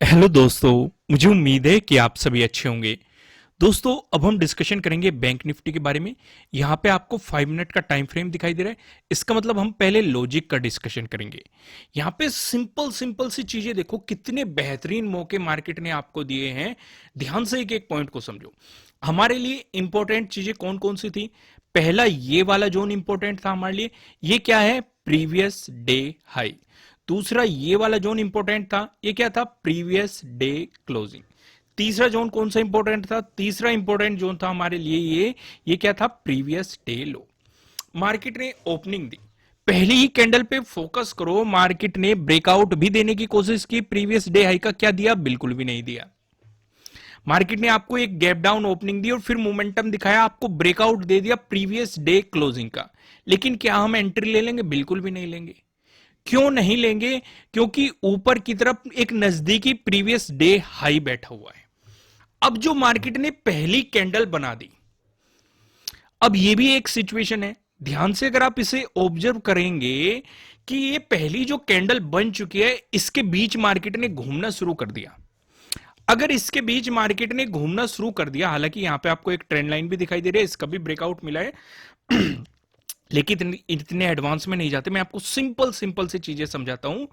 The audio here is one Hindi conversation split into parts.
हेलो दोस्तों। मुझे उम्मीद है कि आप सभी अच्छे होंगे। दोस्तों, अब हम डिस्कशन करेंगे बैंक निफ्टी के बारे में। यहाँ पे आपको 5 मिनट का टाइम फ्रेम दिखाई दे रहा है। इसका मतलब हम पहले लॉजिक का डिस्कशन करेंगे। यहाँ पे सिंपल सिंपल सी चीजें देखो, कितने बेहतरीन मौके मार्केट ने आपको दिए हैं। ध्यान से एक एक पॉइंट को समझो। हमारे लिए इंपॉर्टेंट चीजें कौन कौन सी थी? पहला, ये वाला जोन इंपॉर्टेंट था हमारे लिए। ये क्या है? Previous day high. दूसरा, ये वाला जोन इंपॉर्टेंट था। ये क्या था? Previous day closing. तीसरा जोन कौन सा इंपॉर्टेंट था? तीसरा इंपॉर्टेंट जोन था हमारे लिए ये क्या था? प्रीवियस डे लो। मार्केट ने ओपनिंग दी, पहली ही कैंडल पे फोकस करो। मार्केट ने ब्रेकआउट भी देने की कोशिश की। प्रीवियस डे हाई का क्या दिया? बिल्कुल भी नहीं दिया। मार्केट ने आपको एक गैप डाउन ओपनिंग दी और फिर मोमेंटम दिखाया, आपको ब्रेकआउट दे दिया प्रीवियस डे क्लोजिंग का। लेकिन क्या हम एंट्री ले लेंगे? बिल्कुल भी नहीं लेंगे। क्यों नहीं लेंगे? क्योंकि ऊपर की तरफ एक नजदीकी प्रीवियस डे हाई बैठा हुआ है। अब जो मार्केट ने पहली कैंडल बना दी, अब ये भी एक सिचुएशन है। ध्यान से अगर आप इसे ऑब्जर्व करेंगे कि ये पहली जो कैंडल बन चुकी है, इसके बीच मार्केट ने घूमना शुरू कर दिया। अगर इसके बीच मार्केट ने घूमना शुरू कर दिया, हालांकि यहां पे आपको एक ट्रेंड लाइन भी दिखाई दे रही है, इसका भी ब्रेकआउट मिला है लेकिन इतने एडवांस में नहीं जाते। मैं आपको सिंपल सिंपल से चीजें समझाता हूं।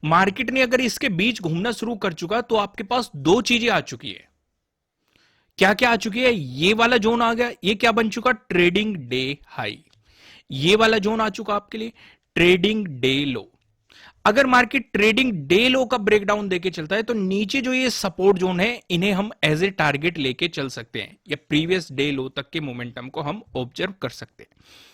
मार्केट ने अगर इसके बीच घूमना शुरू कर चुका, तो आपके पास दो चीजें आ चुकी है। क्या क्या आ चुकी है? ये वाला जोन आ गया। ये क्या बन चुका? Trading day high. ये वाला जोन आ चुका आपके लिए, ट्रेडिंग डे लो। अगर मार्केट ट्रेडिंग डे लो का ब्रेकडाउन देके चलता है, तो नीचे जो ये सपोर्ट जोन है, इन्हें हम एज ए टारगेट लेके चल सकते हैं, या प्रीवियस डे लो तक के मोमेंटम को हम ऑब्जर्व कर सकते हैं।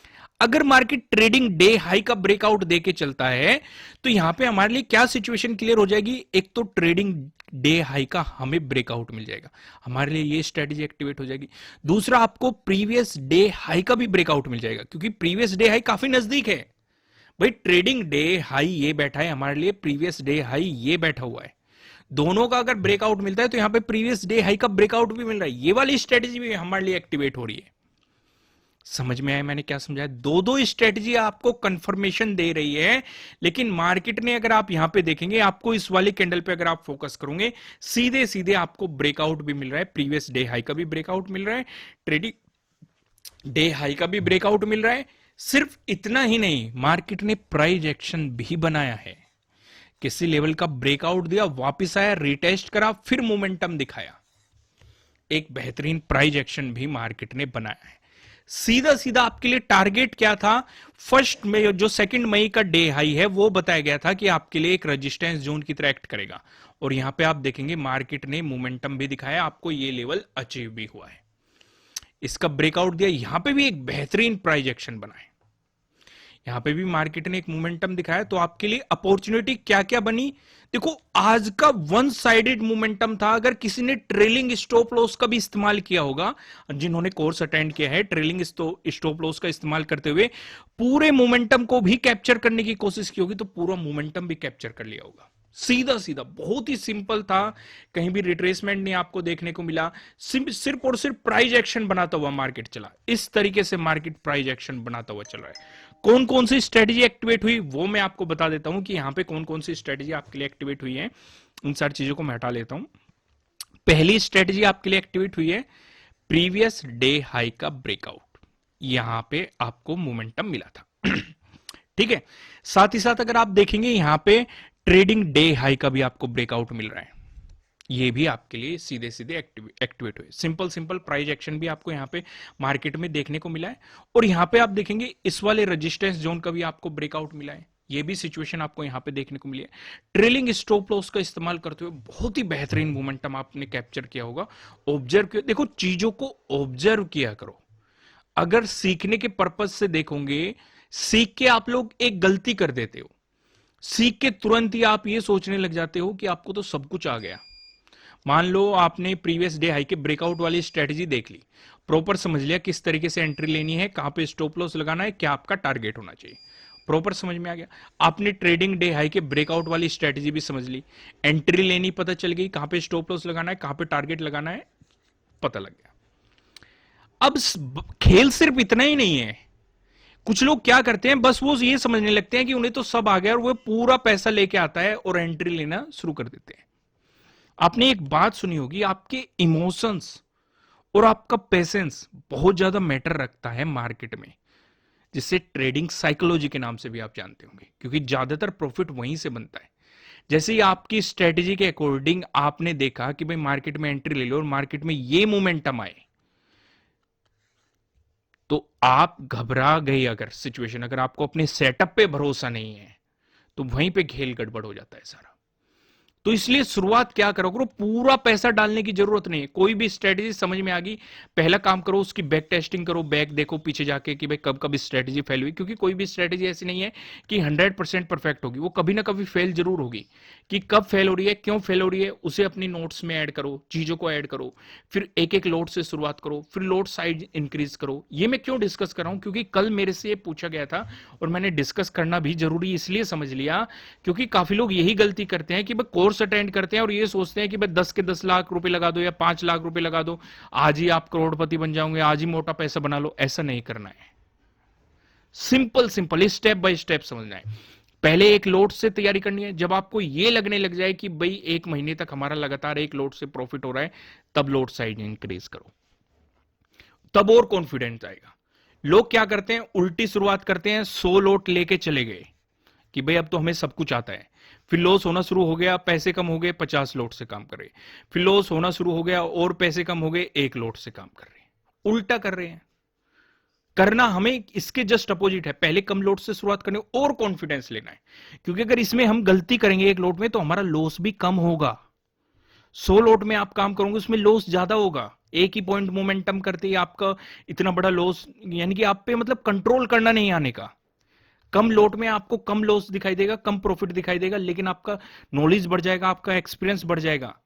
अगर मार्केट ट्रेडिंग डे हाई का ब्रेकआउट देके चलता है, तो यहां पे हमारे लिए क्या सिचुएशन क्लियर हो जाएगी? एक तो ट्रेडिंग डे हाई का हमें ब्रेकआउट मिल जाएगा, हमारे लिए ये स्ट्रेटेजी एक्टिवेट हो जाएगी। दूसरा, आपको प्रीवियस डे हाई का भी ब्रेकआउट मिल जाएगा, क्योंकि प्रीवियस डे हाई काफी नजदीक है। भाई, ट्रेडिंग डे हाई ये बैठा है हमारे लिए, प्रीवियस डे हाई ये बैठा हुआ है। दोनों का अगर ब्रेकआउट मिलता है, तो यहां पे प्रीवियस डे हाई का ब्रेकआउट भी मिल रहा है। ये वाली स्ट्रेटेजी भी हमारे लिए एक्टिवेट हो रही है। समझ में आया मैंने क्या समझाया? दो दो स्ट्रेटजी आपको कंफर्मेशन दे रही है। लेकिन मार्केट ने, अगर आप यहां पे देखेंगे, आपको इस वाली कैंडल पे अगर आप फोकस करोगे, सीधे सीधे आपको ब्रेकआउट भी मिल रहा है, प्रीवियस डे हाई का भी ब्रेकआउट मिल रहा है, ट्रेडिंग डे हाई का भी ब्रेकआउट मिल रहा है। सिर्फ इतना ही नहीं, मार्केट ने प्राइस एक्शन भी बनाया है। किसी लेवल का ब्रेकआउट दिया, वापिस आया, रिटेस्ट करा, फिर मोमेंटम दिखाया। एक बेहतरीन प्राइस एक्शन भी मार्केट ने बनाया है। सीधा सीधा आपके लिए टारगेट क्या था? फर्स्ट में जो 2 मई का डे हाई है, वो बताया गया था कि आपके लिए एक रेजिस्टेंस जोन की तरह एक्ट करेगा। और यहां पे आप देखेंगे मार्केट ने मोमेंटम भी दिखाया, आपको ये लेवल अचीव भी हुआ है। इसका ब्रेकआउट दिया, यहां पे भी एक बेहतरीन प्राइस एक्शन बना है। यहां पे भी मार्केट ने एक मोमेंटम दिखाया, तो आपके लिए अपॉर्चुनिटी क्या क्या बनी? देखो, आज का वन साइडेड मोमेंटम था। अगर किसी ने ट्रेलिंग स्टॉप लॉस का भी इस्तेमाल किया होगा, जिन्होंने कोर्स अटेंड किया है, ट्रेलिंग स्टॉप लॉस का इस्तेमाल करते हुए पूरे मोमेंटम को भी कैप्चर करने की कोशिश की होगी, तो पूरा मोमेंटम भी कैप्चर कर लिया होगा। सीधा सीधा बहुत ही सिंपल था। कहीं भी रिट्रेसमेंट नहीं आपको देखने को मिला। सिर्फ और सिर्फ प्राइस एक्शन बनाता हुआ मार्केट चला। इस तरीके से मार्केट प्राइस एक्शन बनाता हुआ चल रहा है। कौन कौन सी स्ट्रेटेजी एक्टिवेट हुई, वो मैं आपको बता देता हूं कि यहां पे कौन कौन सी स्ट्रेटेजी आपके लिए एक्टिवेट हुई है। इन सारी चीजों को मैं हटा लेता हूं। पहली स्ट्रेटेजी आपके लिए एक्टिवेट हुई है, प्रीवियस डे हाई का ब्रेकआउट। यहां पे आपको मोमेंटम मिला था ठीक है। साथ ही साथ अगर आप देखेंगे, यहां पे ट्रेडिंग डे हाई का भी आपको ब्रेकआउट मिल रहा है। ये भी आपके लिए सीधे सीधे एक्टिवेट हुए। सिंपल सिंपल प्राइस एक्शन भी आपको यहां पे मार्केट में देखने को मिला है। और यहां पे आप देखेंगे, इस वाले रेजिस्टेंस जोन का भी आपको ब्रेकआउट मिला है। ये भी सिचुएशन आपको यहां पे देखने को मिली है। ट्रेलिंग स्टॉप लॉस का इस्तेमाल करते हुए बहुत ही बेहतरीन मोमेंटम आपने कैप्चर किया होगा। ऑब्जर्व किया, देखो चीजों को ऑब्जर्व किया करो। अगर सीखने के पर्पज से देखोगे, सीख के आप लोग एक गलती कर देते हो। सीख के तुरंत ही आप ये सोचने लग जाते हो कि आपको तो सब कुछ आ गया। मान लो आपने प्रीवियस डे हाई के ब्रेकआउट वाली स्ट्रेटजी देख ली, प्रॉपर समझ लिया किस तरीके से एंट्री लेनी है, कहां पे स्टॉप लॉस लगाना है, क्या आपका टारगेट होना चाहिए, प्रॉपर समझ में आ गया। आपने ट्रेडिंग डे हाई के ब्रेकआउट वाली स्ट्रेटजी भी समझ ली, एंट्री लेनी पता चल गई, कहां पे स्टॉप लॉस लगाना है, कहां पे टारगेट लगाना है, पता लग गया। अब खेल सिर्फ इतना ही नहीं है। कुछ लोग क्या करते हैं, बस वो ये समझने लगते हैं कि उन्हें तो सब आ गया, और वो पूरा पैसा लेके आता है और एंट्री लेना शुरू कर देते हैं। आपने एक बात सुनी होगी, आपके इमोशंस और आपका पेशेंस बहुत ज्यादा मैटर रखता है मार्केट में, जिसे ट्रेडिंग साइकोलॉजी के नाम से भी आप जानते होंगे, क्योंकि ज्यादातर प्रॉफिट वहीं से बनता है। जैसे ही आपकी स्ट्रेटेजी के अकॉर्डिंग आपने देखा कि भाई मार्केट में एंट्री ले लो और मार्केट में ये मोमेंटम आए, तो आप घबरा गए। अगर सिचुएशन, अगर आपको अपने सेटअप पे भरोसा नहीं है, तो वहीं पे खेल गड़बड़ हो जाता है सारा। तो इसलिए शुरुआत क्या करो, पूरा पैसा डालने की जरूरत नहीं है। कोई भी स्ट्रेटेजी समझ में आ गई, पहला काम करो उसकी बैक टेस्टिंग करो, बैक देखो पीछे जाके कि भाई कब कब स्ट्रेटेजी फेल हुई, क्योंकि कोई भी स्ट्रेटेजी ऐसी नहीं है कि 100% परफेक्ट होगी, वो कभी ना कभी फेल जरूर होगी। कि कब फेल हो रही है, क्यों फेल हो रही है, उसे अपनी नोट्स में ऐड करो, चीजों को ऐड करो, फिर एक एक लोड से शुरुआत करो, फिर लोड साइज इंक्रीज करो। ये मैं क्यों डिस्कस कर रहा हूं, क्योंकि कल मेरे से ये पूछा गया था और मैंने डिस्कस करना भी जरूरी इसलिए समझ लिया, क्योंकि काफी लोग यही गलती करते हैं कि भाई कोर्स अटेंड करते हैं और ये सोचते हैं कि भाई 10 के 10 लाख रुपए लगा दो या 5 लाख रुपए लगा दो, आज ही आप करोड़पति बन जाओगे, आज ही मोटा पैसा बना लो। ऐसा नहीं करना है। Simple simple step by step समझना है। पहले एक लोड से तैयारी करनी है। जब आपको ये लगने लग जाए कि भाई एक महीने तक हमारा लगातार एक लोड से प्रॉफिट हो रहा है, तब लोड साइज इंक्रीज करो, तब और कॉन्फिडेंस आएगा। लोग क्या करते हैं, उल्टी शुरुआत करते हैं, 100 लोड लेके चले गए कि भाई अब तो हमें सब कुछ आता है, फिर लॉस होना शुरू हो गया, पैसे कम हो गए, 50 लोड से काम कर रहे, फिर लॉस होना शुरू हो गया और पैसे कम हो गए, एक लोड से काम कर रहे। उल्टा कर रहे हैं। करना हमें इसके जस्ट अपोजिट है। पहले कम लोड से शुरुआत करनी और कॉन्फिडेंस लेना है, क्योंकि अगर इसमें हम गलती करेंगे एक लोड में, तो हमारा लॉस भी कम होगा। 100 लोड में आप काम करोगे, उसमें लॉस ज्यादा होगा। एक ही पॉइंट मोमेंटम करते ही आपका इतना बड़ा लॉस, यानी कि आप पे मतलब कंट्रोल करना नहीं आने का। कम लोट में आपको कम लॉस दिखाई देगा, कम प्रॉफिट दिखाई देगा, लेकिन आपका नॉलेज बढ़ जाएगा, आपका एक्सपीरियंस बढ़ जाएगा,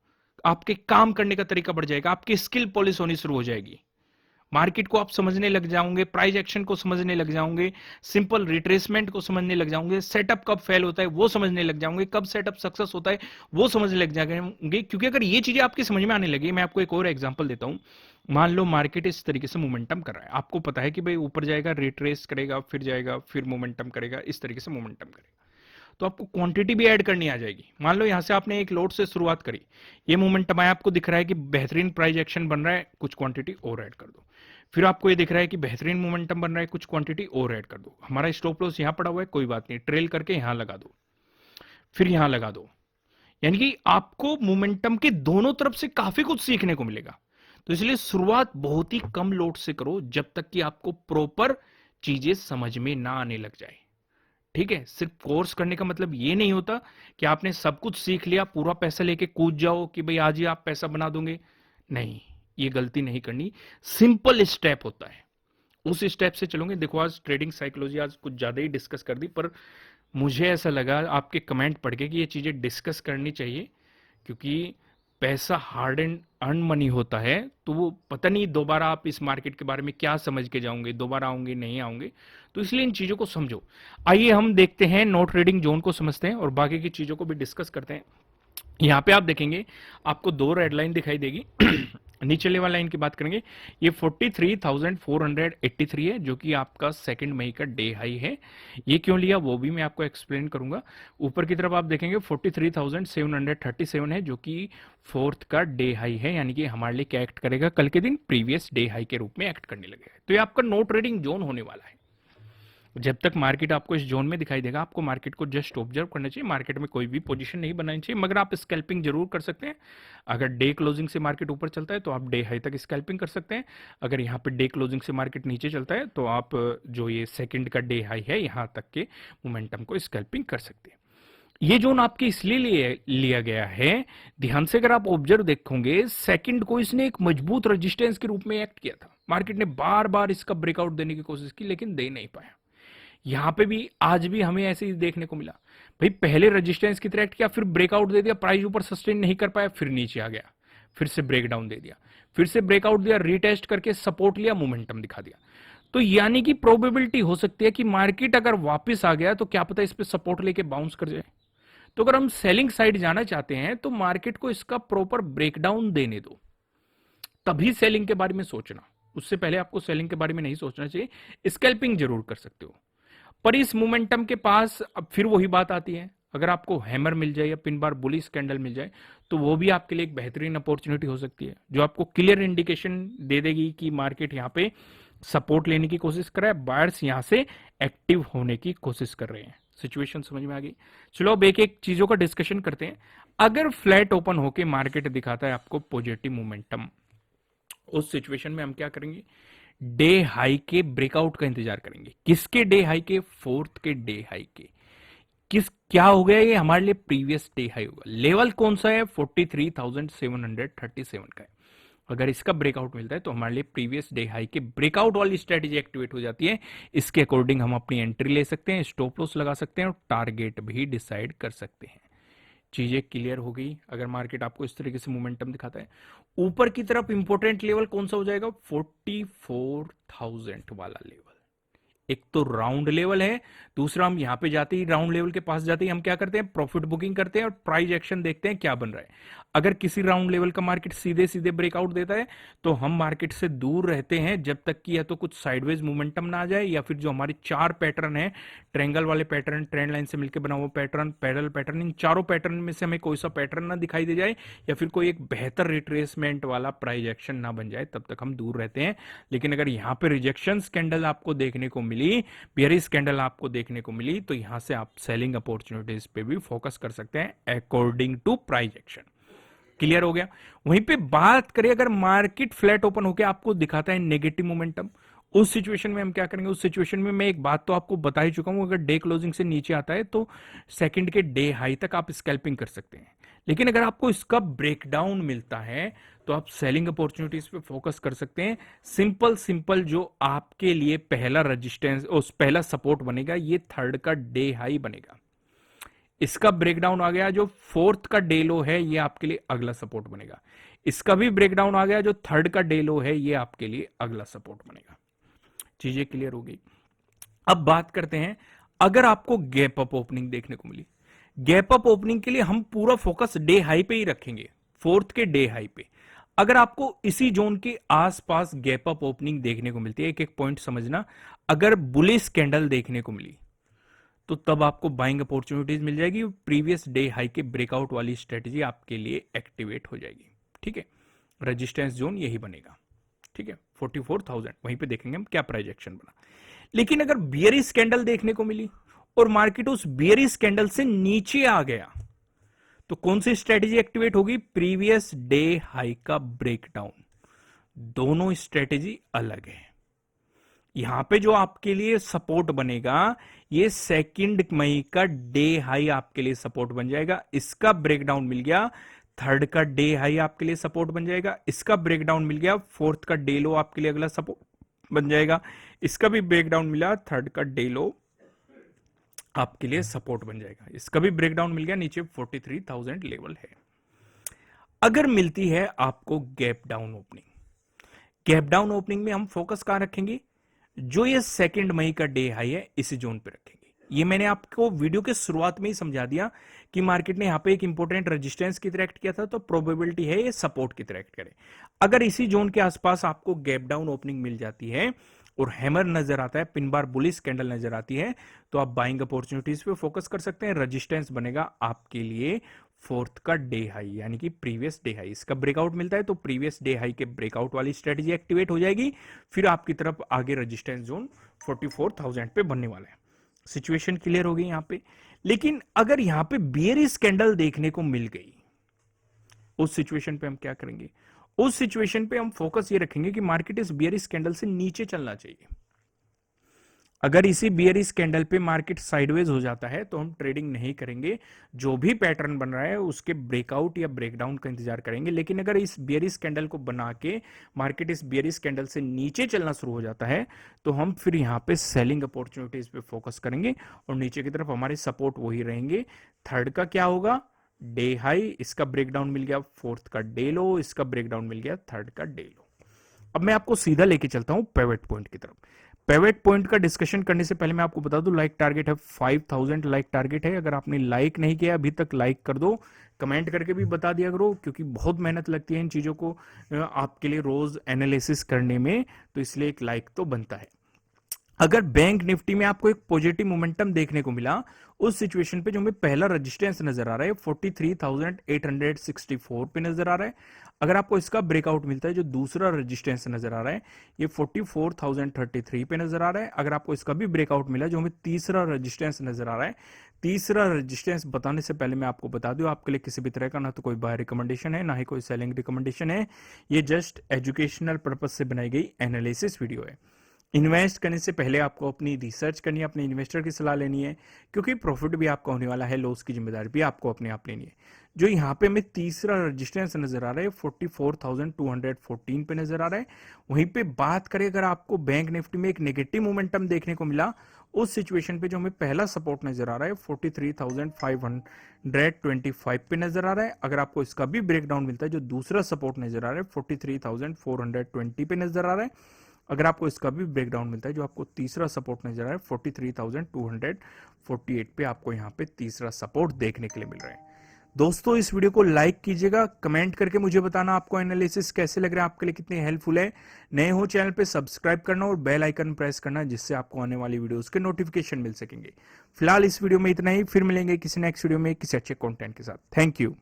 आपके काम करने का तरीका बढ़ जाएगा, आपकी स्किल पॉलिश होनी शुरू हो जाएगी। मार्केट को आप समझने लग जाओगे, प्राइस एक्शन को समझने लग जाओगे, सिंपल रिट्रेसमेंट को समझने लग जाओगे, सेटअप कब फेल होता है वो समझने लग जाओगे, कब सेटअप सक्सेस होता है वो समझने लग जाएंगे। क्योंकि अगर ये चीजें आपकी समझ में आने लगी, मैं आपको एक और एग्जांपल देता हूं। मान लो मार्केट इस तरीके से मोमेंटम कर रहा है, आपको पता है कि भाई ऊपर जाएगा, रिट्रेस करेगा, फिर जाएगा, फिर मोमेंटम करेगा, इस तरीके से मोमेंटम करेगा, तो आपको क्वांटिटी भी ऐड करनी आ जाएगी। मान लो यहां से आपने एक लोड से शुरुआत करी, ये मोमेंटम आया, आपको दिख रहा है कि बेहतरीन प्राइस एक्शन बन रहा है, कुछ क्वांटिटी और ऐड कर दो। फिर आपको ये दिख रहा है कि बेहतरीन मोमेंटम बन रहा है, कुछ क्वांटिटी और ऐड कर दो। हमारा स्टॉप लॉस यहां पड़ा हुआ है, कोई बात नहीं, ट्रेल करके यहां लगा दो, फिर यहां लगा दो। यानी कि आपको मोमेंटम के दोनों तरफ से काफी कुछ सीखने को मिलेगा। तो इसलिए शुरुआत बहुत ही कम लोड से करो, जब तक कि आपको प्रॉपर चीजें समझ में ना आने लग जाए। ठीक है, सिर्फ कोर्स करने का मतलब ये नहीं होता कि आपने सब कुछ सीख लिया, पूरा पैसा लेके कूद जाओ कि भाई आज ही आप पैसा बना दोगे। नहीं, ये गलती नहीं करनी। सिंपल स्टेप होता है, उस स्टेप से चलोगे। देखो आज ट्रेडिंग साइकोलॉजी आज कुछ ज्यादा ही डिस्कस कर दी, पर मुझे ऐसा लगा आपके कमेंट पढ़ के कि ये चीजें डिस्कस करनी चाहिए, क्योंकि पैसा हार्ड एंड अर्न मनी होता है। तो वो पता नहीं दोबारा आप इस मार्केट के बारे में क्या समझ के जाओगे, दोबारा आओगे नहीं आओगे, तो इसलिए इन चीजों को समझो। आइए हम देखते हैं, नो ट्रेडिंग जोन को समझते हैं और बाकी की चीजों को भी डिस्कस करते हैं। यहाँ पे आप देखेंगे आपको दो रेड लाइन दिखाई देगी। नीचे लेवल लाइन की बात करेंगे, ये 43,483 है, जो कि आपका सेकंड मई का डे हाई है। ये क्यों लिया वो भी मैं आपको एक्सप्लेन करूंगा। ऊपर की तरफ आप देखेंगे 43,737 है, जो कि फोर्थ का डे हाई है, यानी कि हमारे लिए क्या एक्ट करेगा, कल के दिन प्रीवियस डे हाई के रूप में एक्ट करने लगेगा। तो ये आपका नो ट्रेडिंग जोन होने वाला है। जब तक मार्केट आपको इस जोन में दिखाई देगा, आपको मार्केट को जस्ट ऑब्जर्व करना चाहिए, मार्केट में कोई भी पोजीशन नहीं बनानी चाहिए, मगर आप स्कैल्पिंग जरूर कर सकते हैं। अगर डे क्लोजिंग से मार्केट ऊपर चलता है तो आप डे हाई तक स्कैल्पिंग कर सकते हैं। अगर यहाँ पे डे क्लोजिंग से मार्केट नीचे चलता है तो आप जो ये सेकंड का डे हाई है यहाँ तक के मोमेंटम को स्कैल्पिंग कर सकते हैं। ये जोन आपके इसलिए लिया गया है, ध्यान से अगर आप ऑब्जर्व देखोगे, सेकंड को इसने एक मजबूत रेजिस्टेंस के रूप में एक्ट किया था। मार्केट ने बार बार इसका ब्रेकआउट देने की कोशिश की, लेकिन दे नहीं पाया। यहां पे भी आज भी हमें ऐसे ही देखने को मिला। भाई पहले रेजिस्टेंस की तरह एक्ट किया, फिर ब्रेकआउट दे दिया, प्राइस ऊपर सस्टेन नहीं कर पाया, फिर नीचे आ गया, फिर से ब्रेकडाउन दे दिया, फिर से ब्रेकआउट दिया, रीटेस्ट करके सपोर्ट लिया, मोमेंटम दिखा दिया। तो यानी कि प्रोबेबिलिटी हो सकती है कि मार्केट अगर वापस आ गया तो क्या पता इस पे सपोर्ट लेके बाउंस कर जाए। तो अगर हम सेलिंग साइड जाना चाहते हैं तो मार्केट को इसका प्रॉपर ब्रेकडाउन देने दो, तभी सेलिंग के बारे में सोचना। उससे पहले आपको सेलिंग के बारे में नहीं सोचना चाहिए। स्कैल्पिंग जरूर कर सकते हो, पर इस मोमेंटम के पास अब फिर वही बात आती है। अगर आपको हैमर मिल जाए या पिन बार बुलिश कैंडल मिल जाए तो वो भी आपके लिए एक बेहतरीन अपॉर्चुनिटी हो सकती है, जो आपको क्लियर इंडिकेशन दे देगी कि मार्केट यहाँ पे सपोर्ट लेने की कोशिश कर रहा है, बायर्स यहाँ से एक्टिव होने की कोशिश कर रहे हैं। सिचुएशन समझ में आ गई। चलो अब एक एक चीजों का डिस्कशन करते हैं। अगर फ्लैट ओपन होके मार्केट दिखाता है आपको पॉजिटिव मोमेंटम, उस सिचुएशन में हम क्या करेंगे, डे हाई के ब्रेकआउट का इंतजार करेंगे। किसके डे हाई के? फोर्थ के डे हाई के। क्या हो गया, ये हमारे लिए प्रीवियस डे हाई होगा। लेवल कौन सा है? 43,737 का है। अगर इसका ब्रेकआउट मिलता है तो हमारे लिए प्रीवियस डे हाई के ब्रेकआउट वाली स्ट्रेटेजी एक्टिवेट हो जाती है। इसके अकॉर्डिंग हम अपनी एंट्री ले सकते हैं, स्टॉप लॉस लगा सकते हैं और टारगेट भी डिसाइड कर सकते हैं। चीजें क्लियर हो गई। अगर मार्केट आपको इस तरीके से मोमेंटम दिखाता है, ऊपर की तरफ इंपॉर्टेंट लेवल कौन सा हो जाएगा? 44,000 वाला लेवल। एक तो राउंड लेवल है, दूसरा हम यहां पे जाते ही राउंड लेवल के पास जाते ही हम क्या करते हैं, प्रॉफिट बुकिंग करते हैं और प्राइस एक्शन देखते हैं क्या बन रहा है। अगर किसी राउंड लेवल का मार्केट सीधे सीधे ब्रेकआउट देता है तो हम मार्केट से दूर रहते हैं जब तक कि या तो कुछ साइडवेज मोमेंटम ना आ जाए, या फिर जो हमारे चार पैटर्न है, ट्रायंगल वाले पैटर्न, ट्रेंड लाइन से मिलकर बना हुआ पैटर्न, पैरेलल पैटर्न, इन चारों पैटर्न में से हमें कोई सा पैटर्न ना दिखाई दे जाए, या फिर कोई एक बेहतर रिट्रेसमेंट वाला प्राइस एक्शन ना बन जाए, तब तक हम दूर रहते हैं। लेकिन अगर यहाँ पे रिजेक्शन कैंडल आपको देखने को मिली, बेयरिश कैंडल आपको देखने को मिली, तो यहां से आप सेलिंग अपॉर्चुनिटीज पे भी फोकस कर सकते हैं according to price action. Clear हो गया। वहीं पे बात करें, अगर मार्केट फ्लैट ओपन होकर आपको दिखाता है नेगेटिव मोमेंटम, उस सिचुएशन में हम क्या करेंगे? उस सिचुएशन में मैं एक बात तो आपको बता ही चुका हूं, अगर डे क्लोजिंग से नीचे आता है तो सेकंड के डे हाई तक आप स्कैल्पिंग कर सकते हैं। लेकिन अगर आपको इसका ब्रेकडाउन मिलता है तो आप सेलिंग अपॉर्चुनिटीज पे फोकस कर सकते हैं। सिंपल सिंपल जो आपके लिए पहला रेजिस्टेंस, उस पहला सपोर्ट बनेगा, ये थर्ड का डे हाई बनेगा। इसका ब्रेकडाउन आ गया, जो फोर्थ का डे लो है, ये आपके लिए अगला सपोर्ट बनेगा। इसका भी ब्रेकडाउन आ गया, जो थर्ड का डे लो है, ये आपके लिए अगला सपोर्ट बनेगा। चीजें क्लियर हो गई। अब बात करते हैं, अगर आपको गैप अप ओपनिंग देखने को मिली, गैप अप ओपनिंग के लिए हम पूरा फोकस डे हाई पे ही रखेंगे, फोर्थ के डे हाई पे। अगर आपको इसी जोन के आसपास गैप अप ओपनिंग देखने को मिलती है, एक एक पॉइंट समझना, अगर बुलिश कैंडल देखने को मिली तो तब आपको बाइंग अपॉर्चुनिटीज मिल जाएगी, प्रीवियस डे हाई के ब्रेकआउट वाली स्ट्रेटेजी आपके लिए एक्टिवेट हो जाएगी। ठीक है, रेजिस्टेंस जोन यही बनेगा। ठीक है, 44,000, वहीं पे देखेंगे हम क्या प्राइस एक्शन बना। लेकिन अगर बियरिश कैंडल देखने को मिली और मार्केट उस बियरिश कैंडल से नीचे आ गया तो कौन सी स्ट्रेटेजी एक्टिवेट होगी? प्रीवियस डे हाई का ब्रेकडाउन। दोनों स्ट्रेटेजी अलग है। यहां पे जो आपके लिए सपोर्ट बनेगा, ये 2 मई का डे हाई आपके लिए सपोर्ट बन जाएगा। इसका ब्रेकडाउन मिल गया, थर्ड का डे हाई आपके लिए सपोर्ट बन जाएगा। इसका ब्रेकडाउन मिल गया, फोर्थ का डे लो आपके लिए अगला सपोर्ट बन जाएगा। इसका भी ब्रेकडाउन मिला, थर्ड का डे लो आपके लिए सपोर्ट बन जाएगा। इसका भी ब्रेकडाउन मिल गया, नीचे 43,000 लेवल है। अगर मिलती है आपको gap down opening, gap down opening में हम फोकस कहां रखेंगे? जो ये 2 मई का डे हाई है, इसी जोन पे रखेंगे। ये मैंने आपको वीडियो के शुरुआत में ही समझा दिया कि मार्केट ने यहां पे एक इंपॉर्टेंट रेजिस्टेंस की तरह एक्ट किया था, तो प्रोबेबिलिटी है ये सपोर्ट की तरह एक्ट करे। अगर इसी जोन के आसपास आपको गैप डाउन ओपनिंग मिल जाती है और हैमर नजर आता है, पिन बार बुलिश कैंडल नजर आती है, तो आप बाइंग अपॉर्चुनिटीज पे फोकस कर सकते हैं। रेजिस्टेंस बनेगा आपके लिए फोर्थ का डे हाई, यानी कि प्रीवियस डे हाई। इसका ब्रेकआउट मिलता है तो प्रीवियस डे हाई के ब्रेकआउट वाली स्ट्रेटेजी एक्टिवेट हो जाएगी। फिर आपकी तरफ आगे रेजिस्टेंस जोन 44,000 पे बनने वाला है। सिचुएशन क्लियर हो गई यहां पे। लेकिन अगर यहां पे बियरिश कैंडल देखने को मिल गई, उस सिचुएशन पे हम क्या करेंगे? उस सिचुएशन पे हम फोकस ये रखेंगे कि मार्केट इस बियरिश कैंडल से नीचे चलना चाहिए। अगर इसी बियरिश कैंडल पे मार्केट साइडवेज हो जाता है तो हम ट्रेडिंग नहीं करेंगे, जो भी पैटर्न बन रहा है उसके ब्रेकआउट या ब्रेकडाउन का इंतजार करेंगे। लेकिन अगर इस बियरिश कैंडल को बना के मार्केट इस बियरिश कैंडल से नीचे चलना शुरू हो जाता है तो हम फिर यहाँ पे सेलिंग अपॉर्चुनिटीज पे फोकस करेंगे और नीचे की तरफ हमारे सपोर्ट वही रहेंगे। थर्ड का क्या होगा? Day high. इसका ब्रेकडाउन मिल गया, फोर्थ का डे लो। इसका ब्रेकडाउन मिल गया, थर्ड का डे लो। अब मैं आपको सीधा लेके चलता हूं पिवट पॉइंट की तरफ। पिवट पॉइंट का डिस्कशन करने से पहले मैं आपको बता दूं, लाइक टारगेट है 5000 लाइक टारगेट है। अगर आपने लाइक नहीं किया अभी तक, लाइक कर दो, कमेंट करके भी बता दिया करो, क्योंकि बहुत मेहनत लगती है इन चीजों को आपके लिए रोज एनालिसिस करने में, तो इसलिए एक लाइक तो बनता है। अगर बैंक निफ्टी में आपको एक पॉजिटिव मोमेंटम देखने को मिला, उस सिचुएशन पे जो हमें पहला रेजिस्टेंस नजर आ रहा है 43,864 पे नजर आ रहा है। अगर आपको इसका ब्रेकआउट मिलता है, जो दूसरा रेजिस्टेंस नजर आ रहा है ये 44,033 पे नजर आ रहा है। अगर आपको इसका भी ब्रेकआउट मिला, जो हमें तीसरा रेजिस्टेंस नजर आ रहा है, तीसरा रेजिस्टेंस बताने से पहले मैं आपको बता दूं, आपके लिए किसी भी तरह का ना तो कोई बाय रिकमेंडेशन है, ना ही कोई सेलिंग रिकमेंडेशन है। ये जस्ट एजुकेशनल पर्पज से बनाई गई एनालिसिस वीडियो है। इन्वेस्ट करने से पहले आपको अपनी रिसर्च करनी है, अपने इन्वेस्टर की सलाह लेनी है, क्योंकि प्रॉफिट भी आपका होने वाला है, लॉस की जिम्मेदारी भी आपको अपने आप लेनी है। जो यहाँ पे हमें तीसरा रजिस्टेंस नजर आ रहा है 44,214 पे नजर आ रहा है। वहीं पे बात करें, अगर आपको बैंक निफ्टी में एक नेगेटिव मोमेंटम देखने को मिला, उस सिचुएशन पे जो हमें पहला सपोर्ट नजर आ रहा है 43,525 पे नजर आ रहा है। अगर आपको इसका भी ब्रेकडाउन मिलता है, जो दूसरा सपोर्ट नजर आ रहा है 43,420 पे नजर आ रहा है। अगर आपको इसका भी ब्रेकडाउन मिलता है, जो आपको तीसरा सपोर्ट नजर आ रहा है 43,248 पे आपको यहाँ पे तीसरा सपोर्ट देखने के लिए मिल रहा है। दोस्तों, इस वीडियो को लाइक कीजिएगा, कमेंट करके मुझे बताना आपको एनालिसिस कैसे लग रहा है, आपके लिए कितनी हेल्पफुल है। नए हो चैनल पे सब्सक्राइब करना और बेल आइकन प्रेस करना, जिससे आपको आने वाली वीडियोस के नोटिफिकेशन मिल सकेंगे। फिलहाल इस वीडियो में इतना ही, फिर मिलेंगे किसी नेक्स्ट वीडियो में किसी अच्छे कंटेंट के साथ। Thank you.